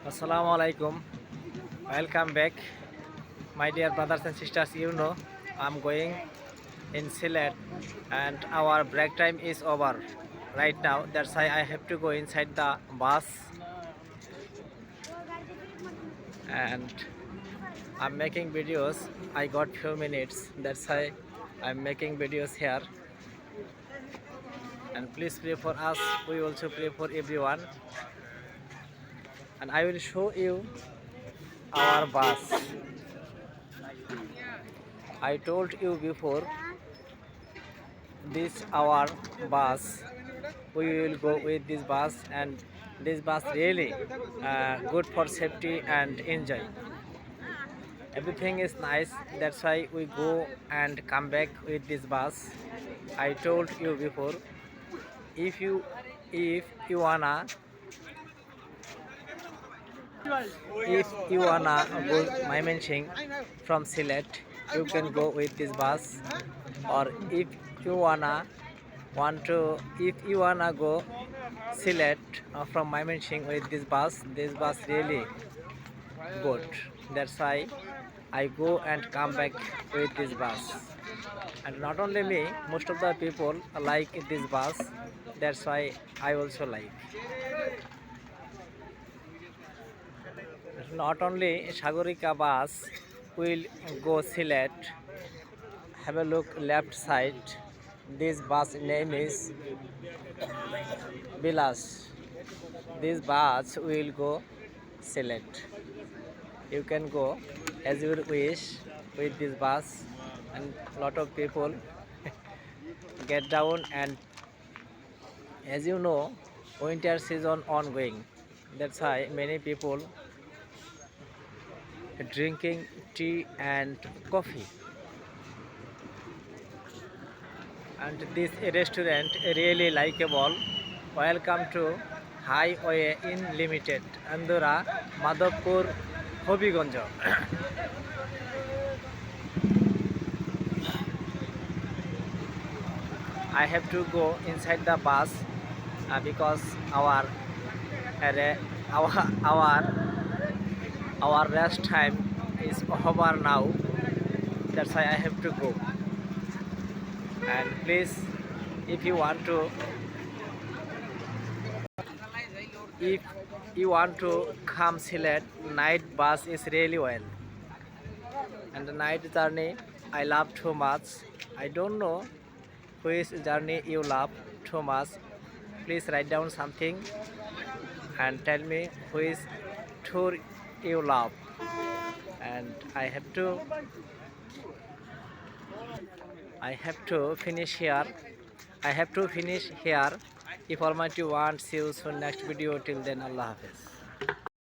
Assalamu alaikum. Welcome back, my dear brothers and sisters. I'm going in Sylhet, and our break time is over right now. That's why I have to go inside the bus, and I'm making videos. I got few minutes. That's why I'm making videos here. And please pray for us. We also pray for everyone. And I will show you our bus. I told you before, this our bus, we will go with this bus, and this bus really good for safety and enjoy. Everything is nice. That's why we go and come back with this bus. I told you before, if you wanna go Mymensingh from Sylhet, you can go with this bus. Or you wanna if you wanna go Sylhet from Mymensingh with this bus really good. That's why I go and come back with this bus. And not only me, most of the people like this bus. That's why I also like. Not only Sagorika bus will go Sylhet. Have a look left side. This bus name is Bilas. This bus will go Sylhet. You can go as you wish with this bus, and lot of people get down. And as you know, winter season ongoing. That's why many people drinking tea and coffee. And this restaurant really likeable. Welcome to Highway in Limited, Andhra, Madhopur, Hobiganj. I have to go inside the bus because uh, our our rest time is over now. That's why I have to go. And please, if you want to if you want to come Sylhet, night bus is really well. And the night journey I love too much. I don't know which journey you love too much. Please write down something and tell me which tour you love. And I have to finish here. I have to finish here. If Almighty wants, see you soon next video. Till then, Allah Hafiz.